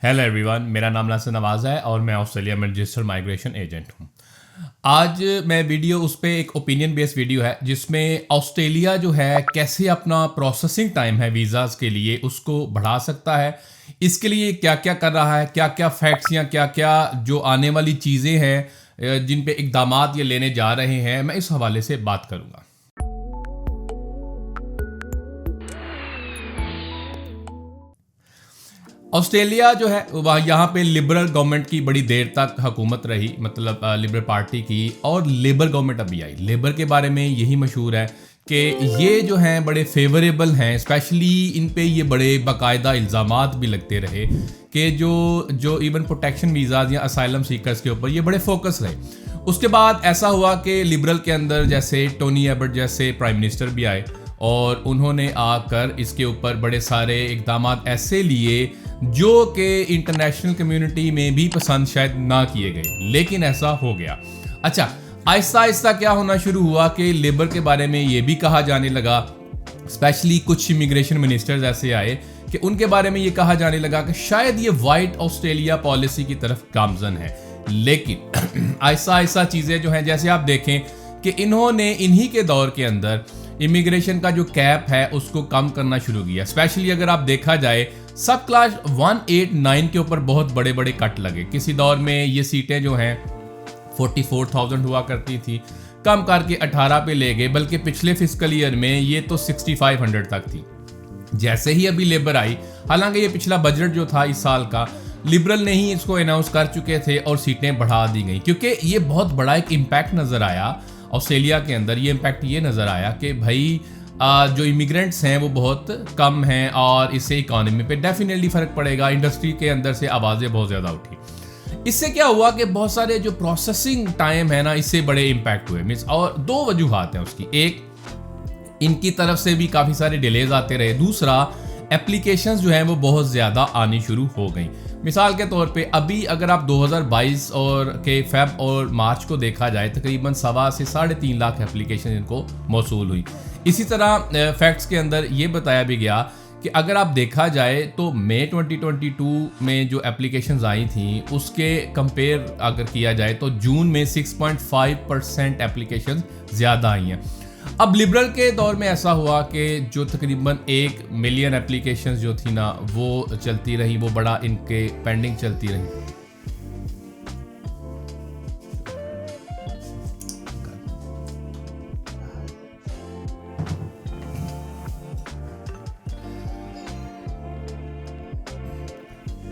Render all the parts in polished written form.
Hello everyone, मेरा नाम नासिर नवाज है और मैं ऑस्ट्रेलिया में रजिस्टर्ड माइग्रेशन एजेंट हूँ। आज मैं वीडियो उस पर एक ओपिनियन बेस्ड वीडियो है जिसमें ऑस्ट्रेलिया जो है कैसे अपना प्रोसेसिंग टाइम है वीज़ाज के लिए उसको बढ़ा सकता है, इसके लिए क्या क्या कर रहा है, क्या क्या फैक्ट्स या क्या क्या जो आने वाली चीज़ें हैं जिन पे इकदामात ये लेने जा रहे हैं, मैं इस हवाले से बात करूँगा। ऑस्ट्रेलिया जो है वह यहाँ पे लिबरल गवर्नमेंट की बड़ी देर तक हुकूमत रही, मतलब लिबरल पार्टी की, और लेबर गवर्नमेंट अभी आई। लेबर के बारे में यही मशहूर है कि ये जो हैं बड़े फेवरेबल हैं, स्पेशली इन पे ये बड़े बाकायदा इल्ज़ामात भी लगते रहे कि जो इवन प्रोटेक्शन वीज़ाज या असाइलम सीकर्स के ऊपर ये बड़े फोकस रहे। उसके बाद ऐसा हुआ कि लिबरल के अंदर जैसे टोनी एबर्ट जैसे प्राइम मिनिस्टर भी आए और उन्होंने आकर इसके ऊपर बड़े सारे इकदाम ऐसे लिए जो कि इंटरनेशनल कम्युनिटी में भी पसंद शायद ना किए गए, लेकिन ऐसा हो गया। अच्छा, आहिस्ता आहिस्ता क्या होना शुरू हुआ कि लेबर के बारे में ये भी कहा जाने लगा, स्पेशली कुछ इमिग्रेशन मिनिस्टर्स ऐसे आए कि उनके बारे में ये कहा जाने लगा कि शायद ये वाइट ऑस्ट्रेलिया पॉलिसी की तरफ गामजन है। लेकिन आहिस्ता आहिस्ता चीज़ें जो हैं, जैसे आप देखें कि इन्होंने इन्हीं के दौर के अंदर इमिग्रेशन का जो कैप है उसको कम करना शुरू किया। स्पेशली अगर आप देखा जाए सब क्लास 189 के ऊपर बहुत बड़े बड़े कट लगे। किसी दौर में ये सीटें जो हैं 44,000 हुआ करती थी, कम करके 18 पे ले गए, बल्कि पिछले फिस्कल ईयर में ये तो 6500 तक थी। जैसे ही अभी लेबर आई, हालांकि ये पिछला बजट जो था इस साल का लिबरल ने ही इसको अनाउंस कर चुके थे और सीटें बढ़ा दी गई, क्योंकि ये बहुत बड़ा एक इम्पैक्ट नज़र आया ऑस्ट्रेलिया के अंदर। ये इम्पैक्ट ये नज़र आया कि भाई जो इमिग्रेंट्स हैं वो बहुत कम हैं और इससे इकॉनमी पे डेफिनेटली फ़र्क पड़ेगा। इंडस्ट्री के अंदर से आवाज़ें बहुत ज़्यादा उठी। इससे क्या हुआ कि बहुत सारे जो प्रोसेसिंग टाइम है ना, इससे बड़े इम्पैक्ट हुए। मीन्स और दो वजूहात हैं उसकी, एक इनकी तरफ से भी काफ़ी सारे डिलेज आते रहे, दूसरा एप्लीकेशंस जो हैं वो बहुत ज़्यादा आनी शुरू हो गई। मिसाल के तौर पे अभी अगर आप 2022 और के फेब और मार्च को देखा जाए, तकरीबन 1.25 से 3.5 लाख एप्लीकेशन इनको मौसूल हुई। इसी तरह फैक्ट्स के अंदर ये बताया भी गया कि अगर आप देखा जाए तो मई 2022 में जो एप्लीकेशंस आई थी उसके कंपेयर अगर किया जाए तो जून में 6.5% एप्लीकेशंस ज़्यादा आई हैं। अब लिबरल के दौर में ऐसा हुआ कि जो तकरीबन 1 मिलियन एप्लीकेशंस जो थी ना वो चलती रही, वो बड़ा इनके पेंडिंग चलती रही।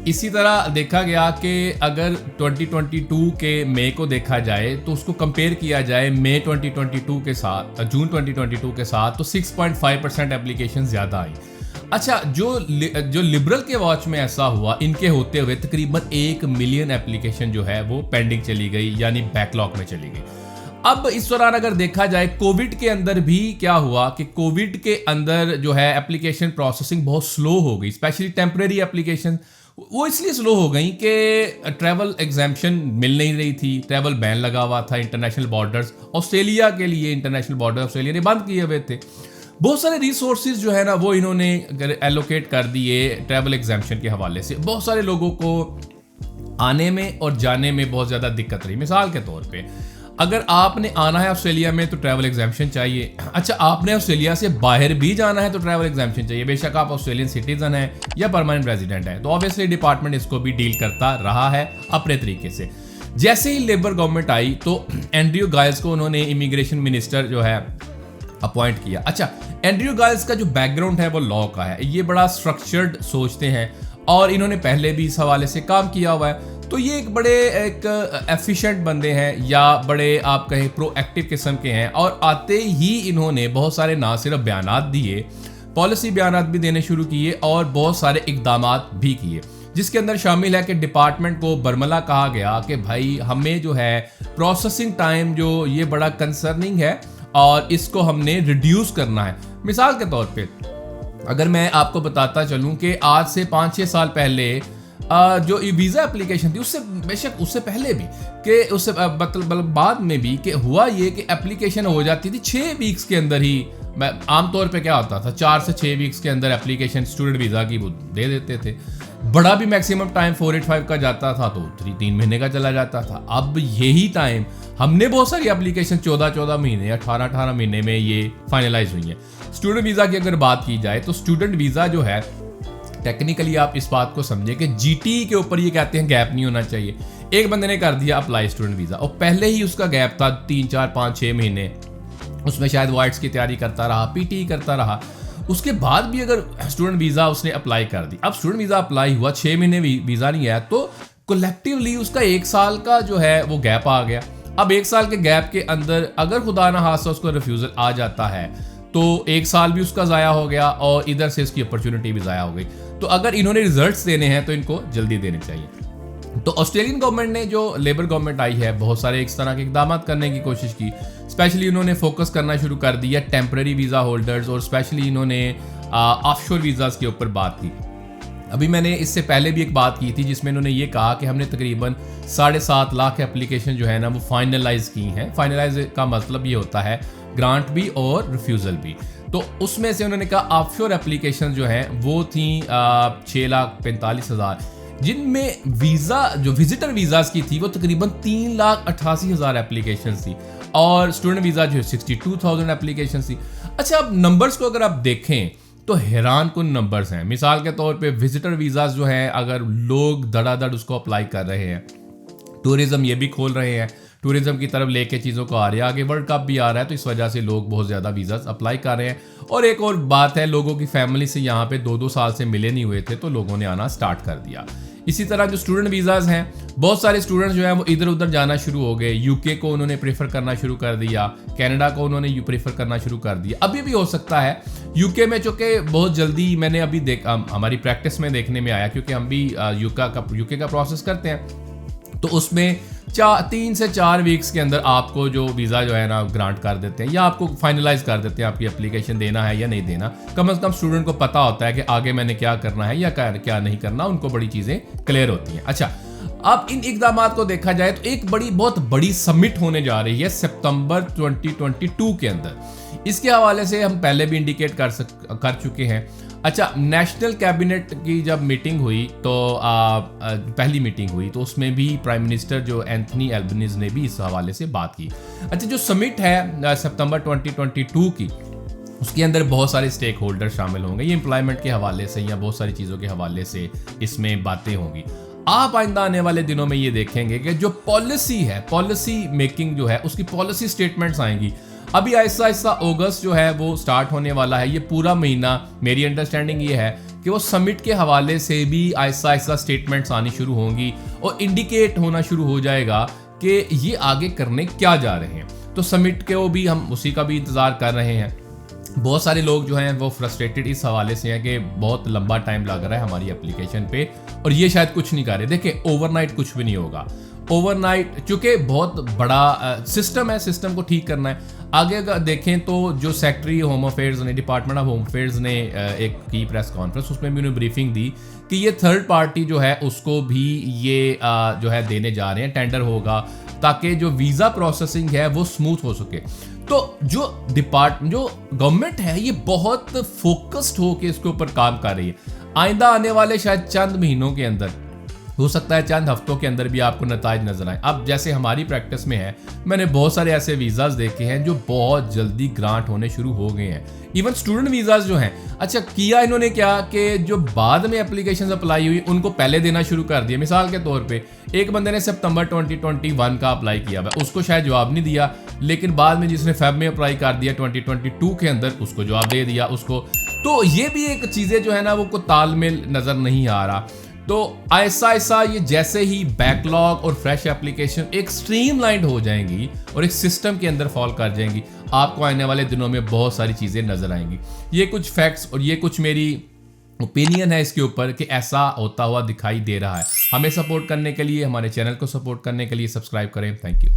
इसी तरह देखा गया कि अगर 2022 के मई को देखा जाए तो उसको कंपेयर किया जाए मई 2022 के साथ जून 2022 के साथ, तो 6.5% एप्लीकेशन ज़्यादा आई। अच्छा, जो लिबरल के वॉच में ऐसा हुआ, इनके होते हुए तकरीबन 1 मिलियन एप्लीकेशन जो है वो पेंडिंग चली गई, यानी बैकलॉग में चली गई। अब इस दौरान अगर देखा जाए कोविड के अंदर भी क्या हुआ कि कोविड के अंदर जो है एप्लीकेशन प्रोसेसिंग बहुत स्लो हो गई, स्पेशली टेम्परेरी एप्लीकेशन वो इसलिए स्लो हो गई कि ट्रैवल एग्जाम्पशन मिल नहीं रही थी, ट्रैवल बैन लगा हुआ था। इंटरनेशनल बॉर्डर्स ऑस्ट्रेलिया के लिए, इंटरनेशनल बॉर्डर ऑस्ट्रेलिया ने बंद किए हुए थे। बहुत सारे रिसोर्सेज जो है ना वो इन्होंने एलोकेट कर दिए ट्रैवल एग्जाम्पशन के हवाले से। बहुत सारे लोगों को आने में और जाने में बहुत ज़्यादा दिक्कत रही। मिसाल के तौर पे अगर आपने आना है ऑस्ट्रेलिया में तो ट्रैवल एग्जाम्पशन चाहिए। अच्छा, आपने ऑस्ट्रेलिया से बाहर भी जाना है तो ट्रैवल एग्जाम्पशन चाहिए, बेशक आप ऑस्ट्रेलियन सिटीजन हैं या परमानेंट रेजिडेंट है। तो ऑब्वियसली डिपार्टमेंट इसको भी डील करता रहा है अपने तरीके से। जैसे ही लेबर गवर्नमेंट आई तो एंड्रयू गाइल्स को उन्होंने इमिग्रेशन मिनिस्टर जो है अपॉइंट किया। अच्छा, एंड्रयू गाइल्स का जो बैकग्राउंड है वो लॉ का है, ये बड़ा स्ट्रक्चर्ड सोचते हैं और इन्होंने पहले भी इस हवाले से काम किया हुआ है। तो ये एक एफिशिएंट बंदे हैं या बड़े आप कहें प्रोएक्टिव किस्म के हैं, और आते ही इन्होंने बहुत सारे ना सिर्फ बयानात दिए, पॉलिसी बयानात भी देने शुरू किए और बहुत सारे इकदामात भी किए, जिसके अंदर शामिल है कि डिपार्टमेंट को बरमला कहा गया कि भाई हमें जो है प्रोसेसिंग टाइम जो ये बड़ा कंसर्निंग है और इसको हमने रिड्यूस करना है। मिसाल के तौर पे अगर मैं आपको बताता चलूँ कि आज से 5-6 साल पहले जो वीज़ा एप्लीकेशन थी, उससे बेशक उससे पहले भी कि उससे मतलब बाद में भी कि हुआ ये कि एप्लीकेशन हो जाती थी 6 वीक्स के अंदर ही। आमतौर पे क्या होता था, 4 से 6 वीक्स के अंदर एप्लीकेशन स्टूडेंट वीज़ा की वो दे देते थे। बड़ा भी मैक्सिमम टाइम 485 का जाता था तो 3 महीने का चला जाता था। अब यही टाइम हमने बहुत सारी एप्लीकेशन 14 महीने या 18 महीने में ये फाइनलाइज हुई है। स्टूडेंट वीज़ा की अगर बात की जाए तो स्टूडेंट वीज़ा जो है टेक्निकली आप इस बात को समझे कि जीटी के ऊपर ये कहते हैं गैप नहीं होना चाहिए। एक बंदे ने कर दिया अप्लाई स्टूडेंट वीज़ा और पहले ही उसका गैप था 3, 4, 5, 6 महीने, उसमें शायद वाइट्स की तैयारी करता रहा, पीटी करता रहा, उसके बाद भी अगर स्टूडेंट वीज़ा उसने अप्लाई कर दी, अब स्टूडेंट वीज़ा अप्लाई हुआ 6 महीने वीज़ा नहीं आया तो कलेक्टिवली उसका 1 साल का जो है वो गैप आ गया। अब 1 साल के गैप के अंदर अगर खुदा ना खास्ता उसको रिफ्यूज़ल आ जाता है तो 1 साल भी उसका ज़ाया हो गया और इधर से इसकी अपॉर्चुनिटी भी ज़ाया हो गई। तो अगर इन्होंने रिजल्ट्स देने हैं तो इनको जल्दी देने चाहिए। तो ऑस्ट्रेलियन गवर्नमेंट ने जो लेबर गवर्नमेंट आई है बहुत सारे इस तरह के इकदाम करने की कोशिश की। स्पेशली उन्होंने फोकस करना शुरू कर दिया टेम्पररी वीज़ा होल्डर्स और स्पेशली इन्होंने ऑफशोर वीज़ाज़ के ऊपर बात की। अभी मैंने इससे पहले भी एक बात की थी जिसमें उन्होंने ये कहा कि हमने तकरीबन 7.5 लाख एप्लीकेशन जो है ना वो फाइनलाइज की हैं। फाइनलाइज का मतलब ये होता है ग्रांट भी और रिफ्यूज़ल भी। तो उसमें से उन्होंने कहा ऑफशोर एप्लीकेशन जो हैं वो थी 6,45,000, जिनमें वीज़ा जो विजिटर वीज़ाज़ की थी वो तकरीबन 3,88,000 एप्लीकेशन थी और स्टूडेंट वीज़ा जो 62,000 एप्लीकेशन थी। अच्छा, अब नंबर्स को अगर आप देखें तो हैरान कुन नंबर्स हैं। मिसाल के तौर पे विजिटर वीज़ाज़ जो हैं अगर लोग धड़ाधड़ उसको अप्लाई कर रहे हैं, टूरिज़्म ये भी खोल रहे हैं, टूरिज़्म की तरफ लेके चीज़ों को आ रहे हैं, आगे वर्ल्ड कप भी आ रहा है तो इस वजह से लोग बहुत ज़्यादा वीज़ाज़ अप्लाई कर रहे हैं। और एक और बात है, लोगों की फैमिली से यहाँ पे 2-2 साल से मिले नहीं हुए थे तो लोगों ने आना स्टार्ट कर दिया। इसी तरह जो स्टूडेंट वीज़ाज़ हैं, बहुत सारे स्टूडेंट्स जो हैं वो इधर उधर जाना शुरू हो गए। यूके को उन्होंने प्रेफर करना शुरू कर दिया, कनाडा को उन्होंने प्रेफर करना शुरू कर दिया। अभी भी हो सकता है यूके में, चूँकि बहुत जल्दी मैंने अभी हमारी प्रैक्टिस में देखने में आया, क्योंकि हम भी यूके का प्रोसेस करते हैं, तो उसमें 3 से 4 वीक्स के अंदर आपको जो वीज़ा जो है ना ग्रांट कर देते हैं या आपको फाइनलाइज कर देते हैं आपकी एप्लीकेशन देना है या नहीं देना। कम से कम स्टूडेंट को पता होता है कि आगे मैंने क्या करना है या क्या नहीं करना, उनको बड़ी चीज़ें क्लियर होती हैं। अच्छा, अब इन इकदाम को देखा जाए तो एक बहुत बड़ी समिट होने जा रही है सितंबर 2022 के अंदर। इसके हवाले से हम पहले भी इंडिकेट कर चुके हैं। अच्छा, नेशनल कैबिनेट की जब मीटिंग हुई तो पहली मीटिंग हुई तो उसमें भी प्राइम मिनिस्टर जो एंथनी एल्बनीज़ ने भी इस हवाले से बात की। अच्छा, जो समिट है सितंबर 2022 की, उसके अंदर बहुत सारे स्टेक होल्डर शामिल होंगे। ये एम्प्लॉयमेंट के हवाले से या बहुत सारी चीज़ों के हवाले से इसमें बातें होंगी। आप आइंदा आने वाले दिनों में ये देखेंगे कि जो पॉलिसी है, पॉलिसी मेकिंग जो है, उसकी पॉलिसी स्टेटमेंट्स आएंगी। अभी आहिस्ता आहिस्ता अगस्त जो है वो स्टार्ट होने वाला है। ये पूरा महीना मेरी अंडरस्टैंडिंग ये है कि वो समिट के हवाले से भी आहिस्ता आहिस्ता स्टेटमेंट्स आनी शुरू होंगी और इंडिकेट होना शुरू हो जाएगा कि ये आगे करने क्या जा रहे हैं। तो समिट के वो भी हम उसी का भी इंतज़ार कर रहे हैं। बहुत सारे लोग जो हैं वो फ्रस्ट्रेटेड इस हवाले से हैं कि बहुत लंबा टाइम लग रहा है हमारी एप्लीकेशन पे और ये शायद कुछ नहीं कर रहे। देखिए, ओवरनाइट कुछ भी नहीं होगा। ओवरनाइट चूँकि बहुत बड़ा सिस्टम है, सिस्टम को ठीक करना है। आगे अगर देखें तो जो सेक्रेटरी होम अफेयर्स ने, डिपार्टमेंट ऑफ होम अफेयर्स ने एक की प्रेस कॉन्फ्रेंस, उसमें भी उन्होंने ब्रीफिंग दी कि ये थर्ड पार्टी जो है उसको भी ये जो है देने जा रहे हैं, टेंडर होगा ताकि जो वीज़ा प्रोसेसिंग है वो स्मूथ हो सके। तो जो गवर्नमेंट है ये बहुत फोकस्ड होकर इसके ऊपर काम कर रही है। आइंदा आने वाले शायद चंद महीनों के अंदर, हो सकता है चंद हफ्तों के अंदर भी आपको नताइज नजर आए। अब जैसे हमारी प्रैक्टिस में है, मैंने बहुत सारे ऐसे वीज़ाज़ देखे हैं जो बहुत जल्दी ग्रांट होने शुरू हो गए हैं। इवन स्टूडेंट वीज़ाज़ जो हैं, अच्छा किया इन्होंने क्या कि जो बाद में एप्लीकेशन अप्लाई हुई उनको पहले देना शुरू कर दिया। मिसाल के तौर पे एक बंदे ने सितंबर 2021 का अप्लाई किया हुआ, उसको शायद जवाब नहीं दिया, लेकिन बाद में जिसने फेब में अप्लाई कर दिया 2022 के अंदर, उसको जवाब दे दिया उसको। तो ये भी एक चीज़ें जो है ना वो को तालमेल नज़र नहीं आ रहा। तो ऐसा ऐसा ये जैसे ही बैकलॉग और फ्रेश एप्लीकेशन एक स्ट्रीमलाइंड हो जाएंगी और एक सिस्टम के अंदर फॉल कर जाएंगी, आपको आने वाले दिनों में बहुत सारी चीज़ें नजर आएंगी। ये कुछ फैक्ट्स और ये कुछ मेरी ओपिनियन है इसके ऊपर कि ऐसा होता हुआ दिखाई दे रहा है। हमें सपोर्ट करने के लिए, हमारे चैनल को सपोर्ट करने के लिए सब्सक्राइब करें। Thank you.